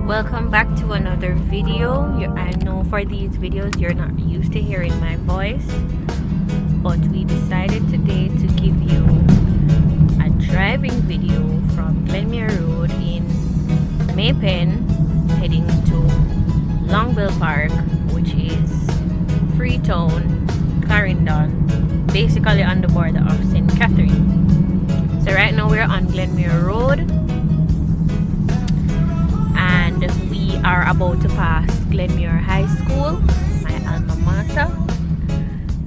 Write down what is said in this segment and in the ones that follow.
Welcome back to another video. I know for these videos you're not used to hearing my voice, but we decided today to give you a driving video from Glenmere Road in Maypen heading to Longville Park, which is Freetown, Clarendon, basically on the border of St. Catherine. So right now we're on Glenmere Road and we are about to pass Glenmere High School, my alma mater,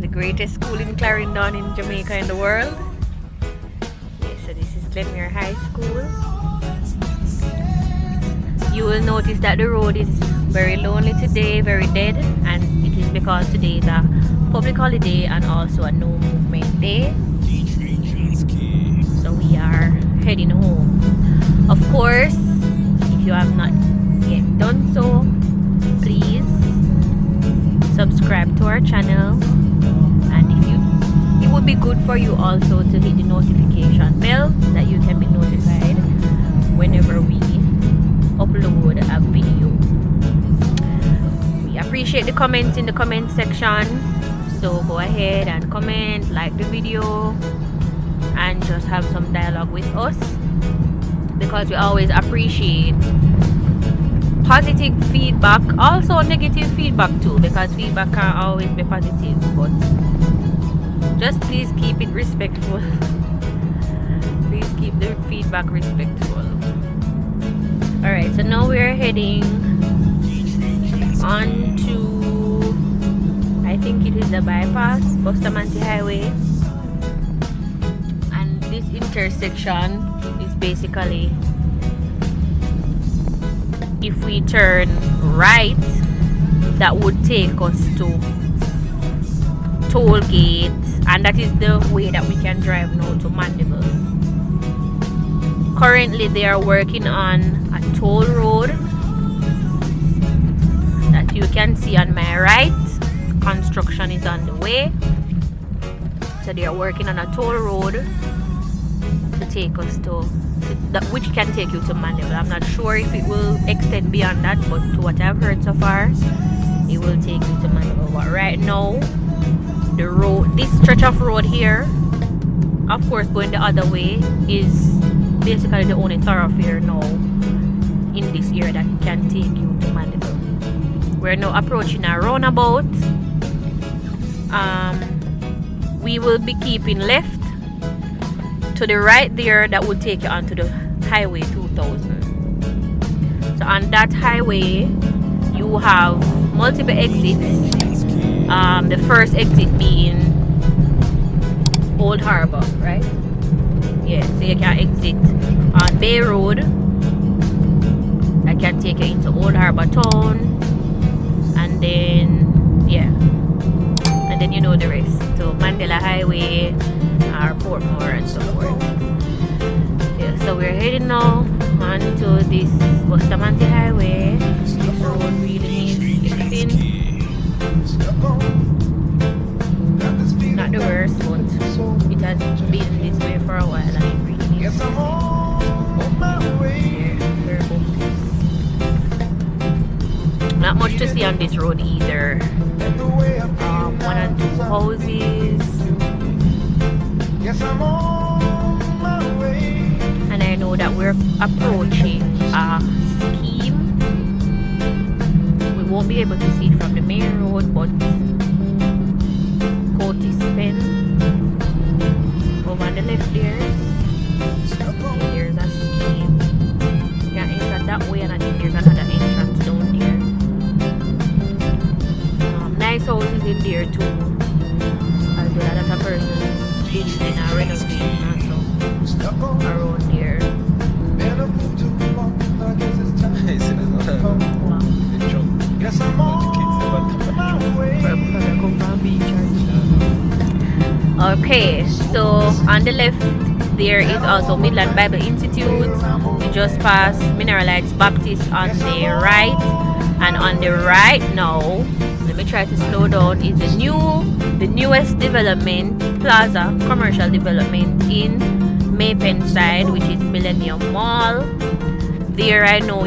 the greatest school in Clarendon in Jamaica in the world. Okay, so this is Glenmere High School. You will notice that the road is very lonely today, very dead, and it is because today is a public holiday and also a no movement day. So we are heading home. Of course, if you have not yet done so, please subscribe to our channel, and it would be good for you also to hit the notification bell that you can be notified whenever we upload a video. We appreciate the comments in the comment section, so go ahead and comment, like the video, and just have some dialogue with us, because we always appreciate positive feedback, also negative feedback too, because feedback can always be positive, but just please keep it respectful. Please keep the feedback respectful. Alright, so now we're heading on to, I think it is the bypass, Bustamante Highway, and this intersection is basically, if we turn right, that would take us to toll gate, and that is the way that we can drive now to Mandeville. Currently they are working on a toll road that you can see on my right. Construction is on the way, so they are working on a toll road to take us to which can take you to Mandeville. I'm not sure if it will extend beyond that, but to what I've heard so far, it will take you to Mandeville. But right now, the road, this stretch of road here, of course going the other way, is basically the only thoroughfare now in this area that can take you to Mandeville. We're now approaching a roundabout. We will be keeping left to the right there, that will take you onto the highway 2000. So on that highway you have multiple exits, the first exit being Old Harbor, right? Yeah, so you can exit on Bay Road, that can take you into Old Harbor town, and then yeah, and then you know the rest, so Mandela Highway or Portmore and so forth. Yeah, so we're heading now onto this Bustamante Highway. This road really needs fixing. Not the worst, but it has been this way for a while and it really needs fixing. Yeah, not much to see on this road either. One and two houses. And I know that we're approaching a scheme. We won't be able to see it from the main road, but Pen over on the left there, there's a scheme. You can enter that way, and I think there's another entrance down there. Nice houses in there too, as well as a person building a renovation also around here. Okay, so on the left there is also Midland Bible Institute. We just passed Mineralites Baptist on the right, and on the right now, let me try to slow down, is the newest development, plaza, commercial development in Maypen side, which is Millennium Mall. There I know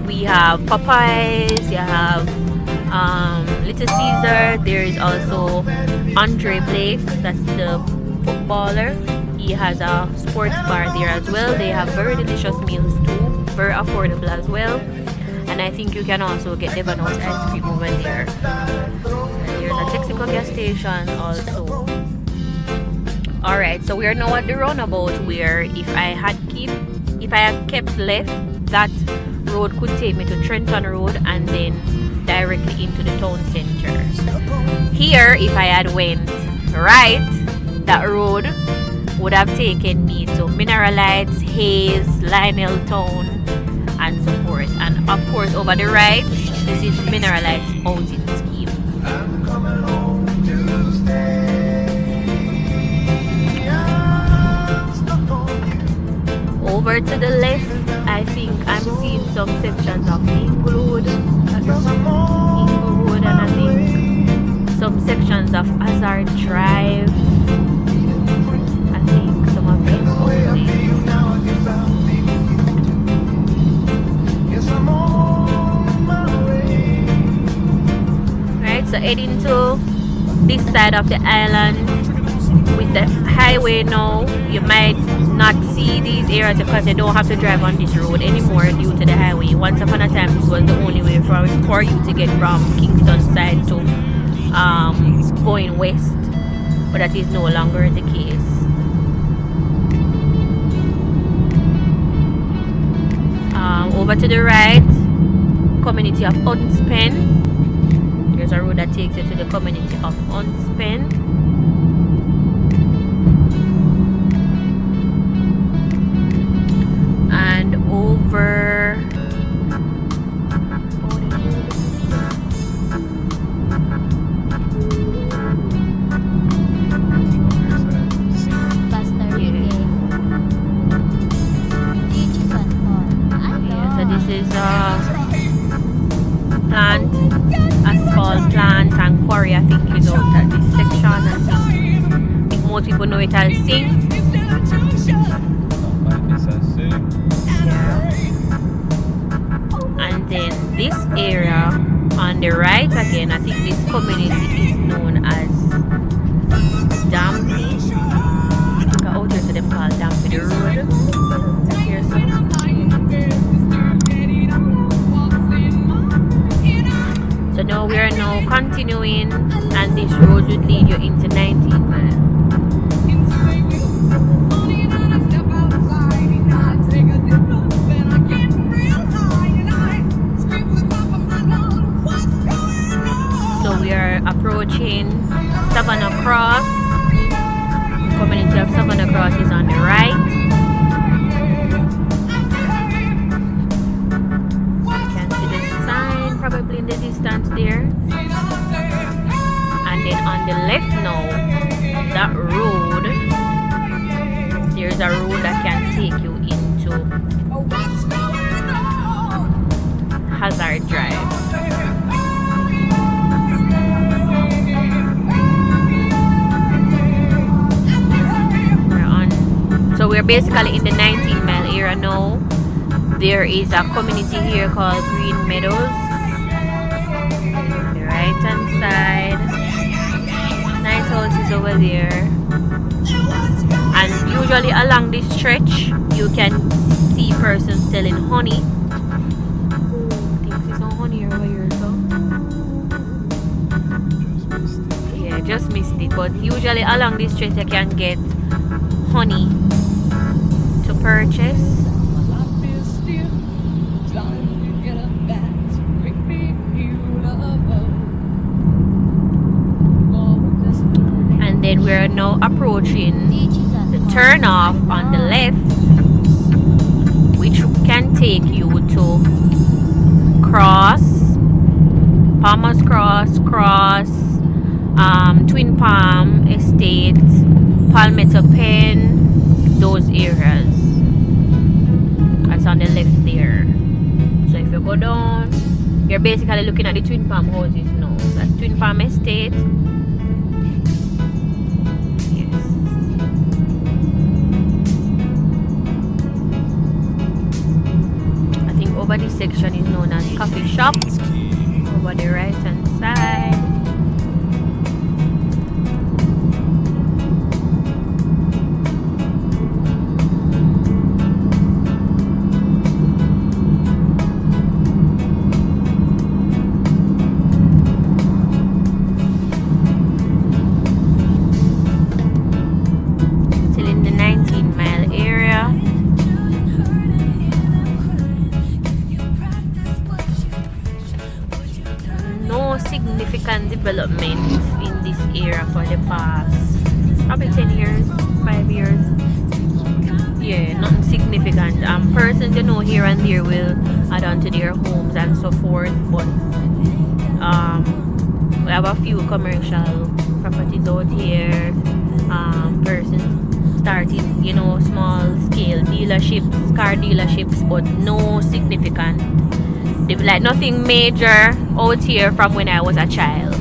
We have Popeyes, you have Little Caesar. There is also Andre Blake, that's the footballer. He has a sports bar there as well. They have very delicious meals too, very affordable as well. And I think you can also get Devano's ice cream over there. And there's a Texaco gas station also. Alright, so we are now at the roundabout where if I had kept left, that road could take me to Trenton Road and then directly into the town center. Here, if I had went right, that road would have taken me to Mineralites, Hayes, Lionel Town, and so forth. And of course, over the right, this is Mineralites housing scheme. Over to the left, I think I'm seeing some sections of Inglewood, and I think some sections of Hazard Drive. I think some of these houses. Right, so heading to this side of the island with the highway now, you might not see these areas because you don't have to drive on this road anymore due to the highway. Once upon a time, this was the only way for you to get from Kingston side to going west, but that is no longer the case. Over to the right, community of Unspen. There's a road that takes you to the community of Unspen. And over this is plant, asphalt plant and quarry. I think is out at this section. I think most people know it as Sing. And then this area on the right again, I think this community is known as Dampy. I think out here to them called Dampy the road. Here some. So now we are now continuing, and this road would lead you into 19 miles. So we are approaching Savannah Cross. The community of Savannah Cross is on the right. Probably in the distance there, and then on the left now, that road, there's a road that can take you into Hazard Drive. So we're basically in the 19-mile area now. There is a community here called Green Meadows. Right hand side, nice houses over there, and usually along this stretch you can see persons selling honey. I think there's some honey over here, so yeah, just missed it. But usually along this stretch you can get honey to purchase. Then we are now approaching the turnoff on the left, which can take you to Palmer's Cross, Twin Palm Estate, Palmetto Pen, those areas. That's on the left there. So if you go down, you're basically looking at the Twin Palm houses now. That's Twin Palm Estate. over this section is known as coffee shop. Over the right hand side. Still in the 19-mile area. No significant development in this area for the past probably 10 years, 5 years. Yeah, nothing significant. Persons, you know, here and there will add on to their homes and so forth, but we have a few commercial properties out here. Persons starting, you know, small scale dealerships, car dealerships, but no significant, like nothing major out here from when I was a child.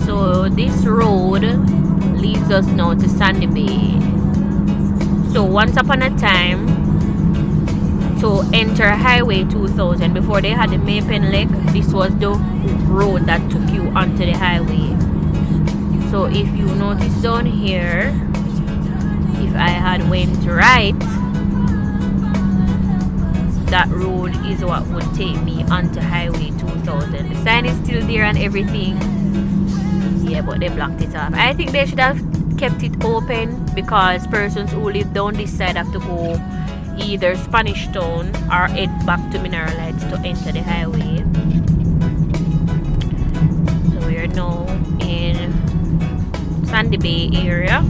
So this road leads us now to Sandy Bay. So once upon a time, to enter Highway 2000, before they had the Maypen Lake, this was the road that took you onto the highway. So if you notice down here, if I had went right, that road is what would take me onto Highway 2000. The sign is still there and everything. Yeah, but they blocked it off. I think they should have kept it open, because persons who live down this side have to go either Spanish Town or head back to Mineralites to enter the highway. So we are now in Sandy Bay area.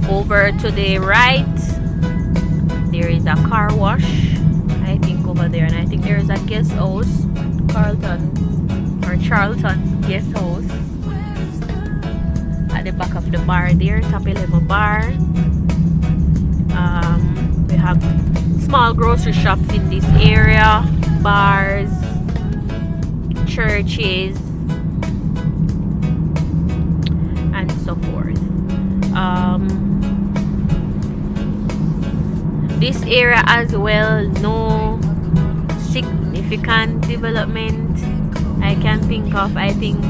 Over to the right, there is a car wash, I think, over there, and I think there is a guest house, Charlton's guest house at the back of the bar there, Top 11 bar. We have small grocery shops in this area, bars, churches, and so forth. This area as well, no significant development I can think of. I think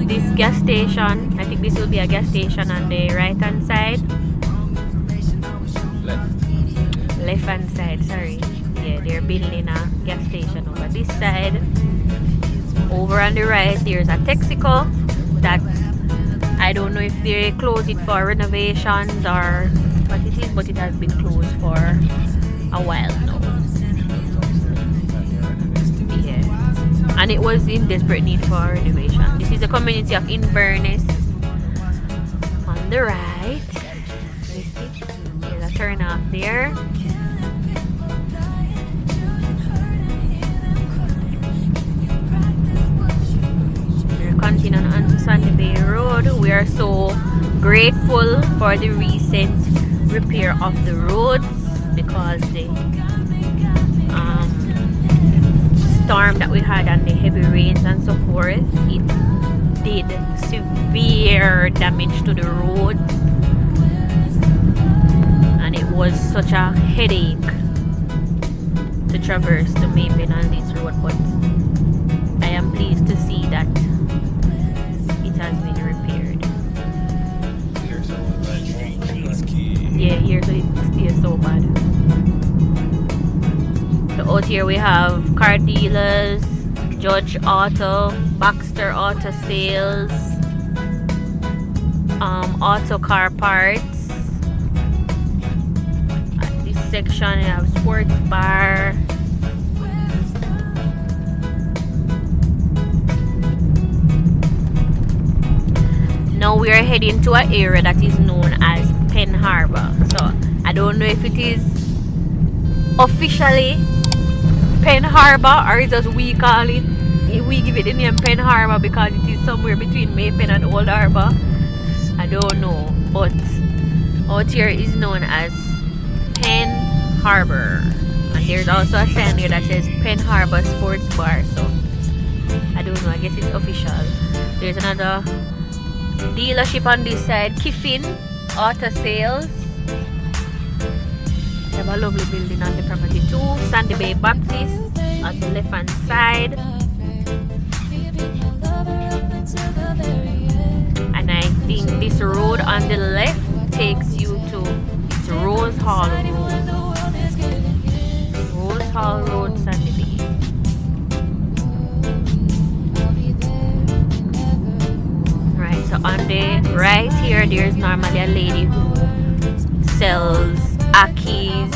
this gas station, I think this will be a gas station on the right hand side. Left hand side, sorry. Yeah, they're building a gas station over this side. Over on the right, there's a Texaco that I don't know if they close it for renovations or what it is, but it has been closed for a while now. Yeah, and it was in desperate need for renovation. This is the community of Inverness on the right. There's a turn off there. Continuing on to Sandy Bay Road. We are so grateful for the recent repair of the roads, because the storm that we had and the heavy rains and so forth, it did severe damage to the road, and it was such a headache to traverse the Maypen on this road, but I am pleased to see that has been repaired. Yeah, here so it stays so bad. So out here we have car dealers, Judge Auto, Baxter Auto Sales, auto car parts. At this section we have sports bar. Now we are heading to an area that is known as Penn Harbor. So I don't know if it is officially Penn Harbor or it's just we call it, we give it the name Penn Harbor because it is somewhere between Maypen and Old Harbor. I don't know, but out here is known as Penn Harbor, and And there's also a sign here that says Pen Harbor Sports Bar. So I don't know, I guess it's official. There's another dealership on this side, Kiffin Auto Sales. They have a lovely building on the property too. Sandy Bay Baptist on the left hand side. And I think this road on the left takes you to Rose Hall Road. Rose Hall Road, Sandy Bay. Right, so on the right here, there's normally a lady who sells akis.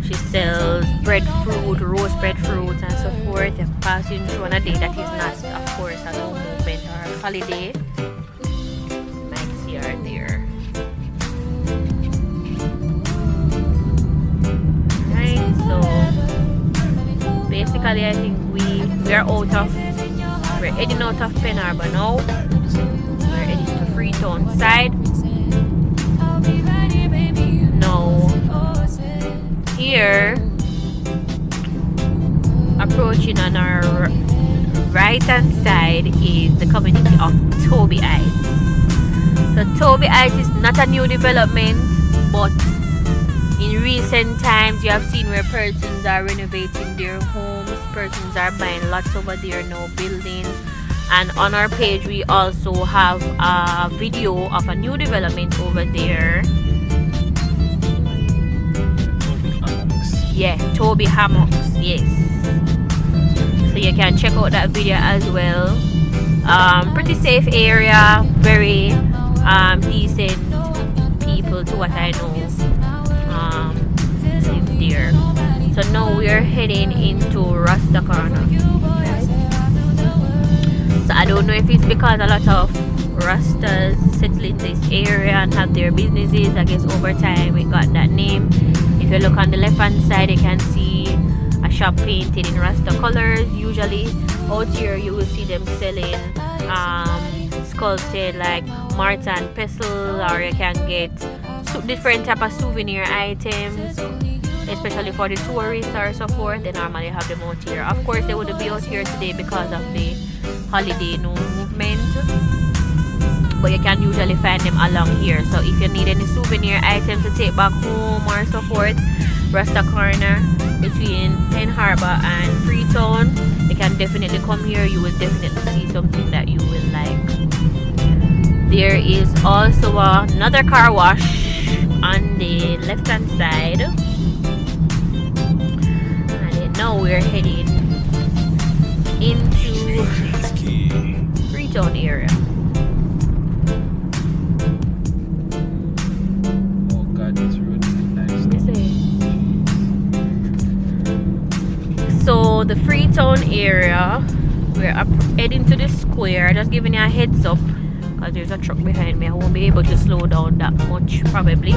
She sells breadfruit, roast breadfruit, and so forth. You're passing through on a day that is not, of course, a no movement or a holiday. You might see her there. Right, so basically, I think we're heading out of Pen Harbor now. We're heading to Freetown side. Now, here, approaching on our right hand side is the community of Toby Heights. So Toby Heights is not a new development, but in recent times you have seen where persons are renovating their homes, persons are buying lots over there now, building. And on our page we also have a video of a new development over there. Yeah, Toby Hammocks, yes. So you can check out that video as well. Pretty safe area, very decent people to what I know live there. So now we are heading into Rasta Corner. So I don't know if it's because a lot of Rastas settle in this area and have their businesses. I guess over time we got that name. If you look on the left hand side, you can see a shop painted in Rasta colors. Usually out here you will see them selling sculpted like Martha and pestle, or you can get different type of souvenir items, especially for the tourists or so forth. They normally have them out here. Of course they wouldn't be out here today because of the holiday no movement, but you can usually find them along here. So if you need any souvenir items to take back home or so forth, Rasta Corner between Pen Harbor and Freetown, you can definitely come here. You will definitely see something that you will like. There is also another car wash on the left hand side, and then now we're heading into Freetown area. Oh God, this road is nice. So the Freetown area, we're heading to the square. Just giving you a heads up because there's a truck behind me. I won't be able to slow down that much probably,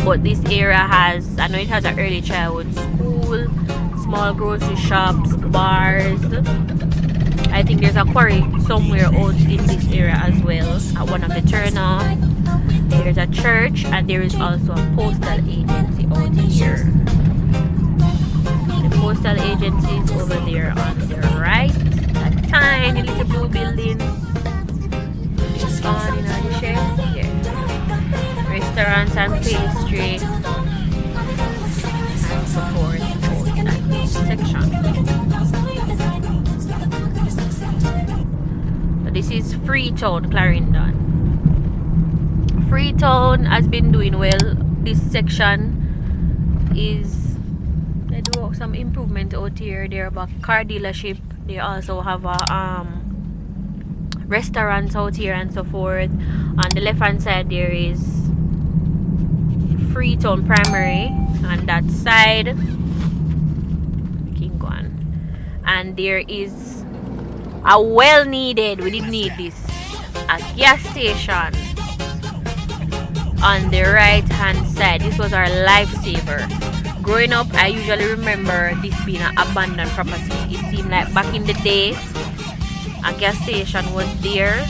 but this area has, I know it has an early childhood school, small grocery shops, bars. I think there's a quarry somewhere out in this area as well at one of the turnoffs. There's a church, and there is also a postal agency out here. The postal agency is over there on the right. That tiny little blue building. It's on in the shed. Yeah. Restaurants and pastry and so forth out that section. So this is Freetown, Clarendon. Freetown has been doing well. This section is, they do some improvement out here. They have a car dealership. They also have a restaurants out here and so forth. On the left hand side there is Freetown Primary on that side, King Kwan, and there is a well needed, we didn't need this, a gas station on the right hand side. This was our lifesaver. Growing up, I usually remember this being an abandoned property. It seemed like back in the day a gas station was there,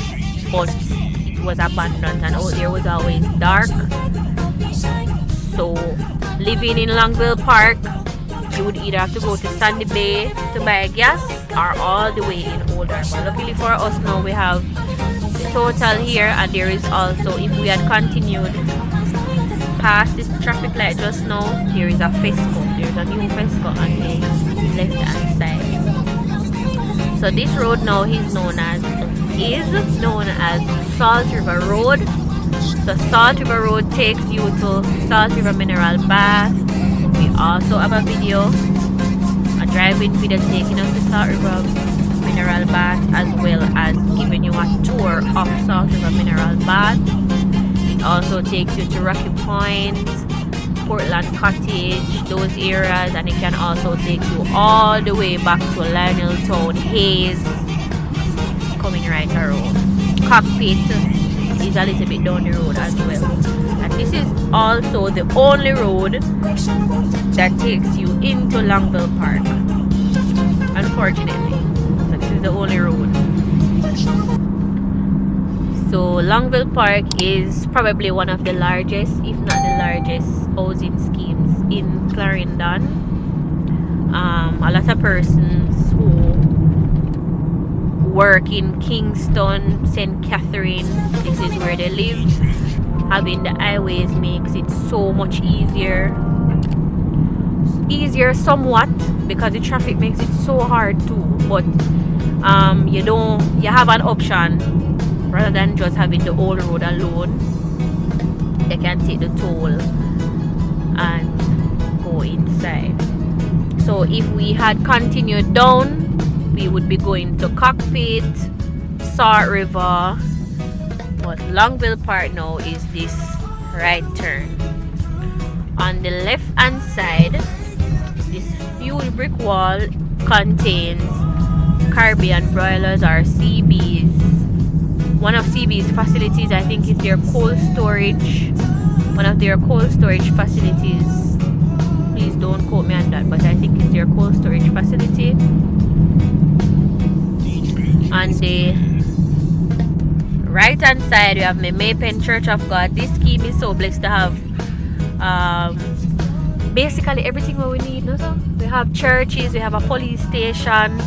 but it was abandoned and out there was always dark. So living in Longville Park, you would either have to go to Sandy Bay to buy gas or all the way in Old Harbor. Luckily for us now, we have the total here, and there is also, if we had continued past this traffic light just now, there is a Fesco. There's a new Fesco on the left hand side. So this road now is known as Salt River Road. So Salt River Road takes you to Salt River Mineral Bath. We also have a video, a driving video taking us to Salt River Mineral Bath, as well as giving you a tour of Salt River Mineral Bath. It also takes you to Rocky Point, Portland Cottage, those areas, and it can also take you all the way back to Lionel Town, Hayes, coming right around. Cockpit is a little bit down the road as well. And this is also the only road that takes you into Longville Park. Unfortunately, this is the only road. So Longville Park is probably one of the largest, if not the largest, housing schemes in Clarendon. A lot of persons who work in Kingston, St. Catherine, this is where they live. Having the highways makes it so much easier somewhat, because the traffic makes it so hard too, but you have an option. Rather than just having the old road alone, they can take the toll and go inside. So if we had continued down, we would be going to Cockpit, Salt River, but Longville Park now is this right turn. On the left hand side, this fuel brick wall contains Caribbean broilers or CBs. One of CB's facilities, I think, is their cold storage. One of their cold storage facilities. Please don't quote me on that, but I think it's their cold storage facility. On the right hand side, we have Maypen Church of God. This scheme is so blessed to have basically everything what we need. No? So we have churches, we have a police station,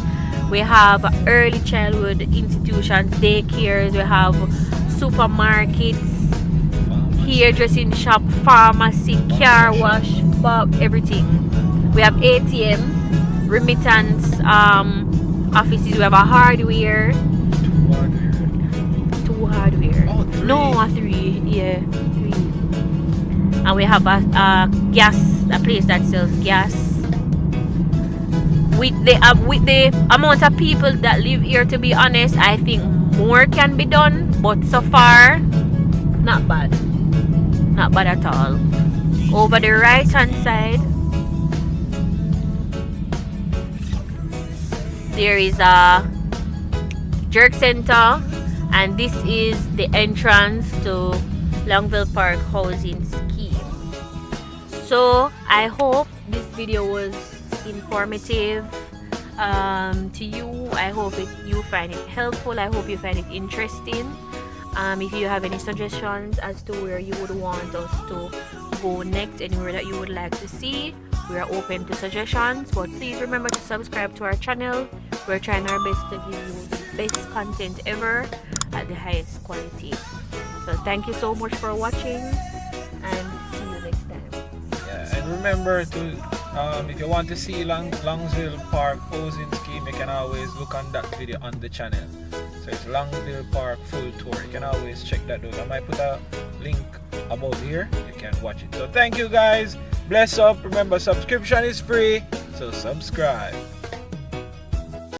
we have early childhood institutions, daycares, we have supermarkets, hairdressing shop, pharmacy, car wash, pub, everything. We have ATM, remittance offices, we have a hardware. Two hardware. Oh, three. No, a three. Yeah, three. And we have a gas, a place that sells gas. With the amount of people that live here, to be honest, I think more can be done, but so far not bad at all. Over the right hand side, there is a jerk center, and this is the entrance to Longville Park housing scheme. So I hope this video was informative to you. I hope you find it helpful. I hope you find it interesting. If you have any suggestions as to where you would want us to go next, anywhere that you would like to see, we are open to suggestions. But please remember to subscribe to our channel. We're trying our best to give you the best content ever at the highest quality. So thank you so much for watching, and see you next time. Yeah, and remember to if you want to see Longville Park housing scheme, you can always look on that video on the channel. So it's Longville Park full tour. You can always check that out. I might put a link above here. You can watch it. So thank you guys. Bless up. Remember, subscription is free. So subscribe.